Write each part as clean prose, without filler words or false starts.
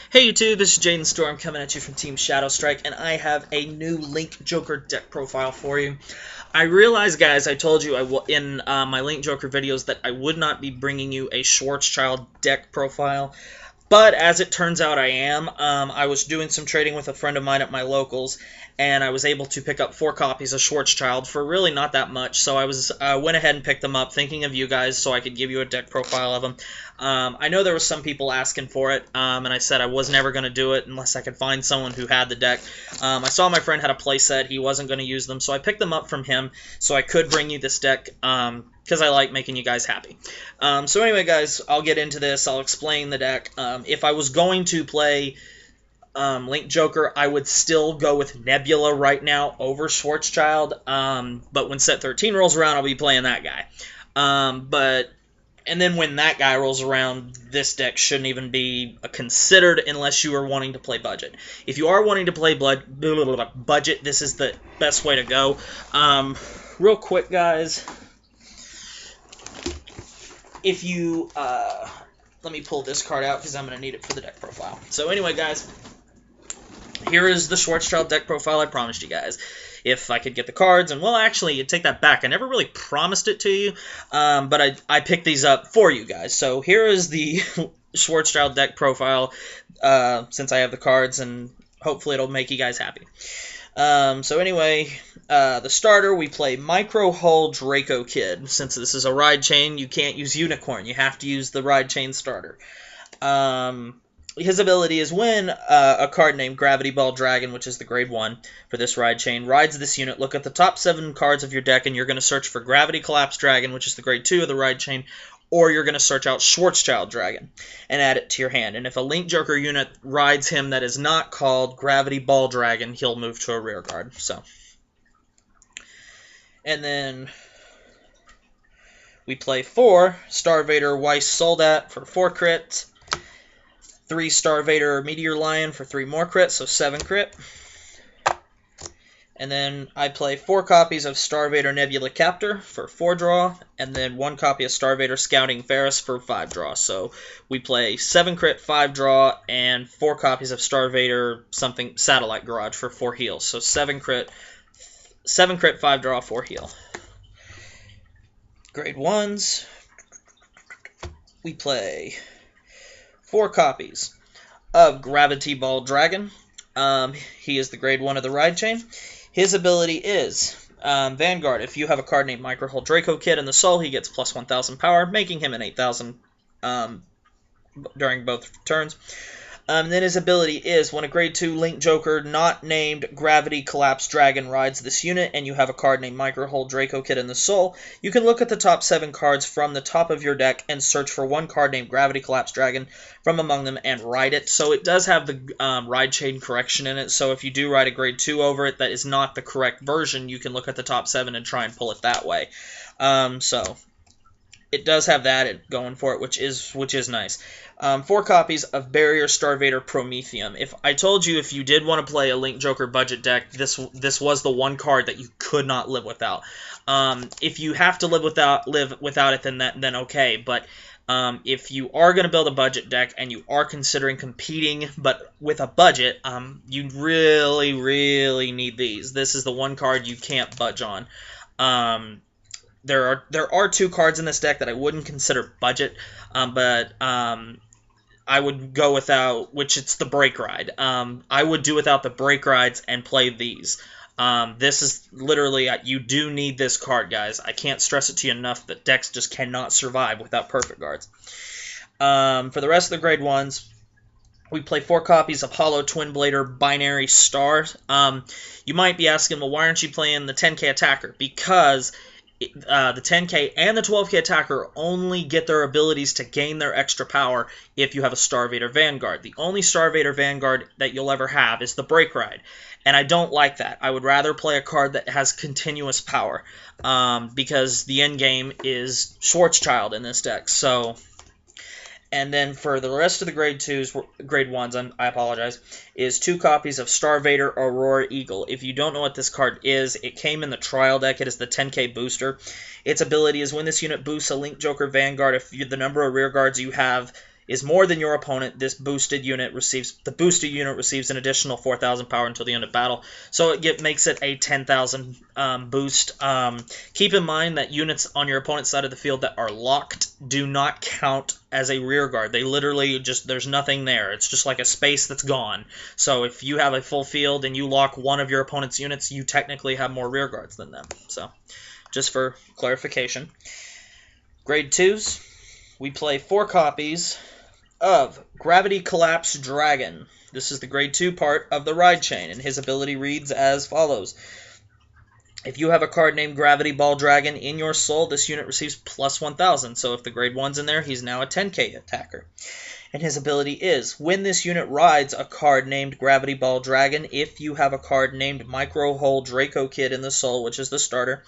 Hey YouTube, this is Jaden Storm coming at you from Team Shadow Strike, and I have a new Link Joker deck profile for you. I realize, guys, I told you in my Link Joker videos that I would not be bringing you a Schwarzschild deck profile, but as it turns out I am. I was doing some trading with a friend of mine at my locals, and I was able to pick up 4 copies of Schwarzschild for really not that much, so I went ahead and picked them up, thinking of you guys so I could give you a deck profile of them. I know there was some people asking for it, and I said I was never going to do it unless I could find someone who had the deck. I saw my friend had a playset, he wasn't going to use them, so I picked them up from him so I could bring you this deck, because I like making you guys happy. So anyway, guys, I'll get into this. I'll explain the deck. If I was going to play Link Joker, I would still go with Nebula right now over Schwarzschild, but when set 13 rolls around, I'll be playing that guy. And then when that guy rolls around, this deck shouldn't even be considered unless you are wanting to play budget. If you are wanting to play budget, this is the best way to go. Real quick, guys, if you, let me pull this card out because I'm going to need it for the deck profile. So anyway, guys, here is the Schwarzschild deck profile I promised you guys. If I could get the cards, and well, actually, you take that back. I never really promised it to you, but I picked these up for you guys. So here is the Schwarzschild deck profile, since I have the cards, and hopefully it'll make you guys happy. So anyway, the starter, we play Micro Hull Draco Kid. Since this is a ride chain, you can't use Unicorn. You have to use the ride chain starter. His ability is when a card named Gravity Ball Dragon, which is the grade 1 for this ride chain, rides this unit, look at the top 7 cards of your deck, and you're going to search for Gravity Collapse Dragon, which is the grade 2 of the ride chain, or you're going to search out Schwarzschild Dragon and add it to your hand. And if a Link Joker unit rides him that is not called Gravity Ball Dragon, he'll move to a rear guard. So, and then we play 4 Star Vader Weiss Soldat for 4 crits, 3 Star Vader Meteor Lion for 3 more crits, so 7 crit. And then I play 4 copies of Star Vader Nebula Captor for 4 draw, and then 1 copy of Star Vader Scouting Ferris for 5 draw. So we play 7 crit, 5 draw, and 4 copies of Star Vader something Satellite Garage for 4 heals. So 7 crit, 5 draw, 4 heal. Grade 1s, we play 4 copies of Gravity Ball Dragon. He is the grade 1 of the ride chain. His ability is Vanguard. If you have a card named Micro Hull Draco Kid in the soul, he gets plus 1,000 power, making him an 8,000 during both turns. Then his ability is when a grade 2 Link Joker not named Gravity Collapse Dragon rides this unit, and you have a card named Micro Hull Draco Kid in the soul, you can look at the top 7 cards from the top of your deck and search for 1 card named Gravity Collapse Dragon from among them and ride it. So it does have the ride chain correction in it, so if you do ride a grade 2 over it that is not the correct version, you can look at the top 7 and try and pull it that way. So it does have that going for it, which is nice. 4 copies of Barrier Star Vader Prometheum. If I told you if you did want to play a Link Joker budget deck, this was the one card that you could not live without. If you have to live without it, then okay. But if you are going to build a budget deck and you are considering competing, but with a budget, you really need these. This is the one card you can't budge on. There are 2 cards in this deck that I wouldn't consider budget, but I would go without, which it's the Break Ride. I would do without the Break Rides and play these. This is literally, you do need this card, guys. I can't stress it to you enough that decks just cannot survive without perfect guards. For the rest of the grade 1s, we play 4 copies of Hollow Twin Blader Binary Star. You might be asking, well, why aren't you playing the 10k attacker? Because the 10k and the 12k attacker only get their abilities to gain their extra power if you have a Star Vader Vanguard. The only Star Vader Vanguard that you'll ever have is the Break Ride, and I don't like that. I would rather play a card that has continuous power, because the end game is Schwarzschild in this deck. So, and then for the rest of the grade 1s, I apologize, is 2 copies of Star Vader Aurora Eagle. If you don't know what this card is, it came in the trial deck. It is the 10k booster. Its ability is when this unit boosts a Link Joker Vanguard, if the number of rear guards you have is more than your opponent, the boosted unit receives an additional 4,000 power until the end of battle. So it makes it a 10,000 boost. Keep in mind that units on your opponent's side of the field that are locked do not count as a rear guard. They literally there's nothing there. It's just like a space that's gone. So if you have a full field and you lock one of your opponent's units, you technically have more rear guards than them. So just for clarification. Grade 2s, we play 4 copies of Gravity Collapse Dragon. This is the grade 2 part of the ride chain, and his ability reads as follows. If you have a card named Gravity Ball Dragon in your soul, this unit receives plus 1,000. So if the grade 1's in there, he's now a 10k attacker. And his ability is, when this unit rides a card named Gravity Ball Dragon, if you have a card named Micro Hole Draco Kid in the soul, which is the starter,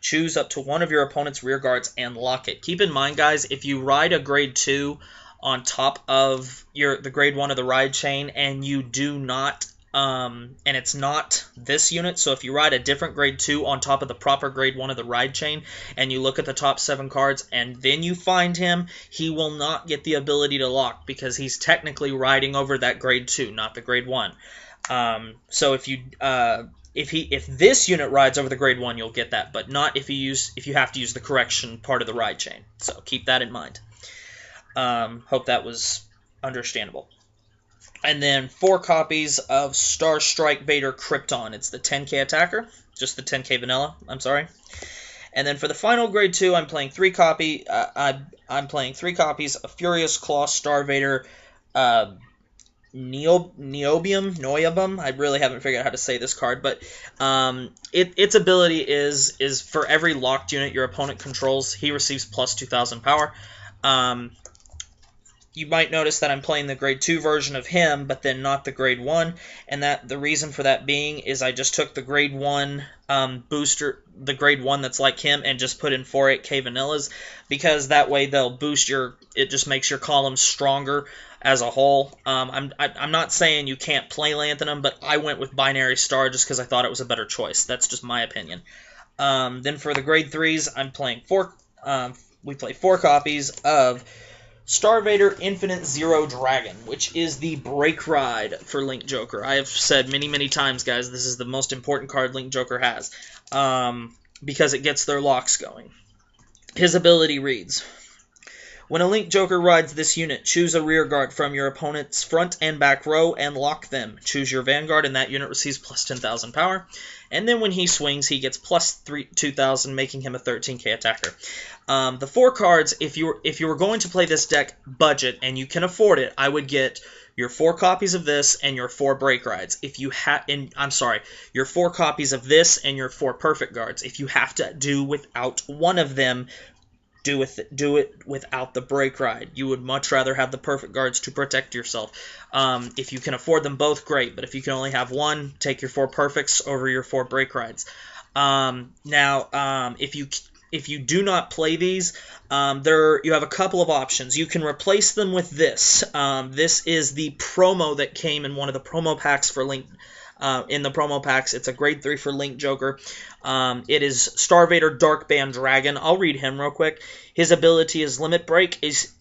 choose up to one of your opponent's rear guards and lock it. Keep in mind, guys, if you ride a grade 2 on top of the grade 1 of the ride chain and you do not, and it's not this unit, so if you ride a different grade 2 on top of the proper grade 1 of the ride chain and you look at the top 7 cards and then you find him, he will not get the ability to lock because he's technically riding over that grade 2, not the grade 1. So if this unit rides over the grade 1, you'll get that, but not if you have to use the correction part of the ride chain. So keep that in mind. Hope that was understandable. And then 4 copies of Star Strike Vader Krypton. It's the 10k attacker, just the 10k vanilla. I'm sorry. And then for the final grade 2, I'm playing 3 copies of Furious Claw Star Vader. Neobium. I really haven't figured out how to say this card, but its ability is for every locked unit your opponent controls, he receives plus 2,000 power. You might notice that I'm playing the grade 2 version of him, but then not the grade 1, and that the reason for that being is I just took the grade 1 booster, the grade 1 that's like him, and just put in 4 8k vanillas, because that way they'll boost it just makes your columns stronger as a whole. I'm not saying you can't play Lanthanum, but I went with Binary Star just because I thought it was a better choice. That's just my opinion. Then for the grade 3s, I'm playing we play 4 copies of Star Vader Infinite Zero Dragon, which is the break ride for Link Joker. I have said many, many times, guys, this is the most important card Link Joker has, because it gets their locks going. His ability reads, when a Link Joker rides this unit, choose a rear guard from your opponent's front and back row and lock them. Choose your vanguard, and that unit receives plus 10,000 power. And then when he swings, he gets plus 2,000, making him a 13k attacker. The 4 cards, if you were going to play this deck budget and you can afford it, I would get your 4 copies of this and your 4 break rides. Your 4 copies of this and your 4 perfect guards. If you have to do without one of them, do it without the break ride. You would much rather have the perfect guards to protect yourself. If you can afford them both, great. But if you can only have one, take your 4 perfects over your 4 break rides. If you do not play these, you have a couple of options. You can replace them with this. This is the promo that came in one of the promo packs for Link. In the promo packs, it's a grade 3 for Link Joker. It is Star Vader Dark Band Dragon. I'll read him real quick. His ability is Limit Break, is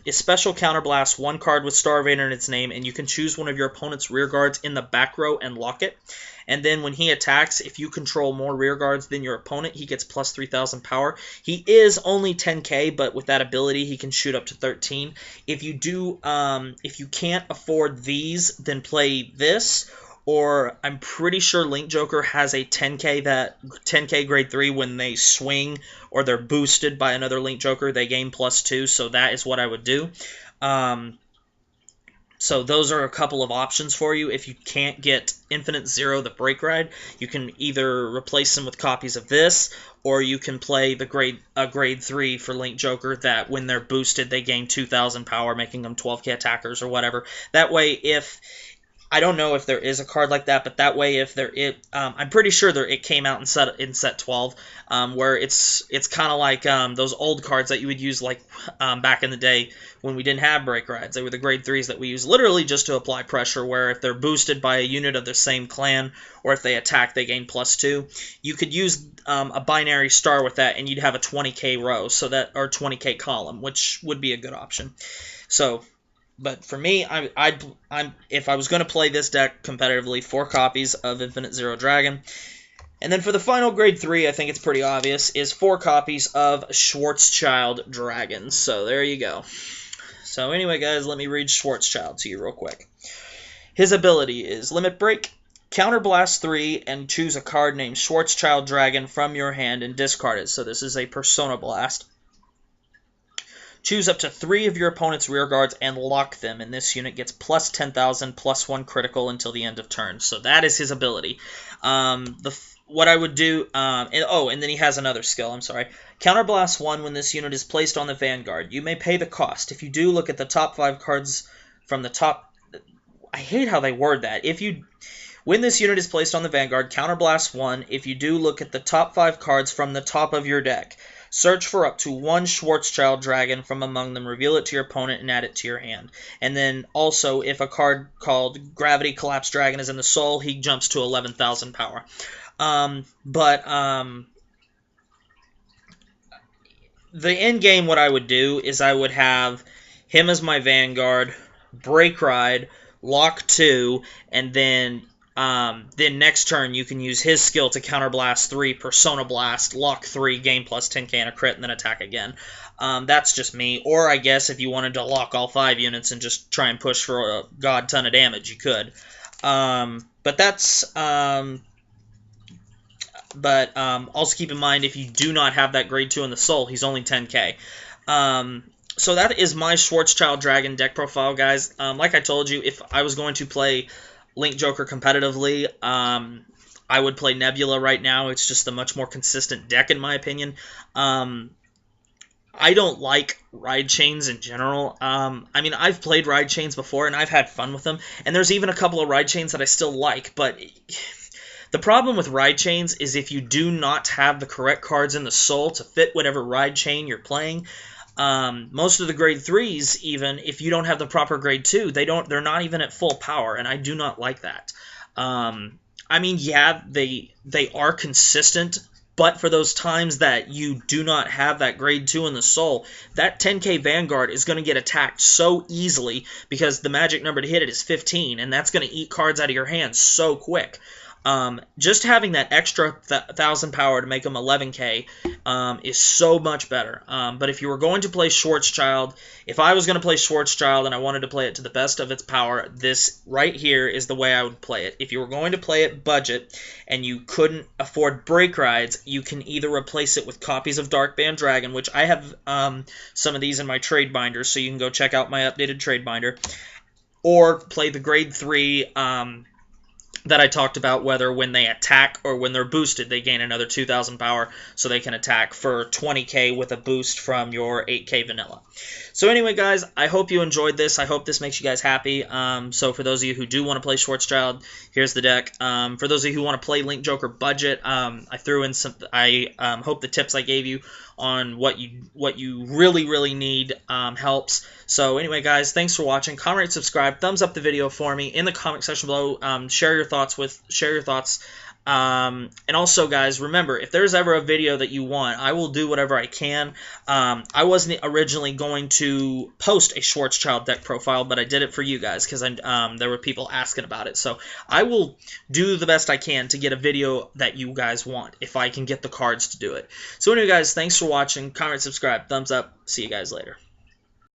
special counterblast, 1 card with Star Vader in its name, and you can choose one of your opponent's rear guards in the back row and lock it. And then when he attacks, if you control more rear guards than your opponent, he gets plus 3,000 power. He is only 10k, but with that ability, he can shoot up to 13. If you can't afford these, then play this. Or I'm pretty sure Link Joker has a 10k grade 3 when they swing or they're boosted by another Link Joker, they gain plus 2, so that is what I would do. So those are a couple of options for you. If you can't get Infinite Zero, the break ride, you can either replace them with copies of this, or you can play the grade 3 for Link Joker that when they're boosted, they gain 2,000 power, making them 12k attackers or whatever. That way, I don't know if there is a card like that, but that way, I'm pretty sure it came out in set 12, where it's kind of like those old cards that you would use like back in the day when we didn't have break rides. They were the grade 3s that we use literally just to apply pressure, where if they're boosted by a unit of the same clan, or if they attack, they gain plus 2. You could use a binary star with that, and you'd have a 20k row, or 20k column, which would be a good option. So, but for me, I'm if I was going to play this deck competitively, 4 copies of Infinite Zero Dragon. And then for the final grade 3, I think it's pretty obvious, is 4 copies of Schwarzschild Dragon. So there you go. So anyway, guys, let me read Schwarzschild to you real quick. His ability is Limit Break, Counterblast 3, and choose a card named Schwarzschild Dragon from your hand and discard it. So this is a Persona Blast. Choose up to 3 of your opponent's rear guards and lock them, and this unit gets plus 10,000, plus 1 critical until the end of turn. So that is his ability. What I would do, and then he has another skill, I'm sorry. Counterblast 1, when this unit is placed on the Vanguard, you may pay the cost. If you do, look at the top 5 cards from the top. I hate how they word that. When this unit is placed on the Vanguard, Counterblast 1, if you do, look at the top 5 cards from the top of your deck. Search for up to 1 Schwarzschild Dragon from among them, reveal it to your opponent, and add it to your hand. And then also, if a card called Gravity Collapse Dragon is in the soul, he jumps to 11,000 power. The end game, what I would do is I would have him as my Vanguard, Break Ride, Lock 2, and then next turn you can use his skill to Counterblast 3, Persona Blast, Lock 3, gain plus 10k and a crit, and then attack again. That's just me. Or I guess if you wanted to lock all 5 units and just try and push for a god ton of damage, you could. But that's... also keep in mind, if you do not have that grade 2 in the soul, he's only 10k. So that is my Schwarzschild Dragon deck profile, guys. Like I told you, if I was going to play Link Joker competitively, I would play Nebula right now. It's just a much more consistent deck, in my opinion. I don't like ride chains in general. I mean, I've played ride chains before, and I've had fun with them. And there's even a couple of ride chains that I still like, but... The problem with ride chains is if you do not have the correct cards in the soul to fit whatever ride chain you're playing, most of the grade 3s, even if you don't have the proper grade 2, they're not even at full power, and I do not like that. I mean, yeah, they are consistent, but for those times that you do not have that grade 2 in the soul, that 10k Vanguard is going to get attacked so easily because the magic number to hit it is 15, and that's going to eat cards out of your hand so quick. Just having that extra 1,000 power to make them 11k is so much better. But if you were going to play Schwarzschild, if I was going to play Schwarzschild and I wanted to play it to the best of its power, this right here is the way I would play it. If you were going to play it budget and you couldn't afford break rides, you can either replace it with copies of Darkband Dragon, which I have some of these in my trade binder, so you can go check out my updated trade binder, or play the grade 3 that I talked about, whether when they attack or when they're boosted, they gain another 2,000 power, so they can attack for 20k with a boost from your 8k vanilla. So anyway, guys, I hope you enjoyed this. I hope this makes you guys happy. So for those of you who do want to play Schwarzschild, here's the deck. For those of you who want to play Link Joker budget, I threw in some. I hope the tips I gave you on what you really need helps. So anyway, guys, thanks for watching. Comment, rate, subscribe, thumbs up the video for me in the comment section below. Share your thoughts. And also, guys, remember, if there's ever a video that you want, I will do whatever I can. I wasn't originally going to post a Schwarzschild deck profile, but I did it for you guys because there were people asking about it. So I will do the best I can to get a video that you guys want, if I can get the cards to do it. So anyway, guys, thanks for watching. Comment, subscribe, thumbs up. See you guys later.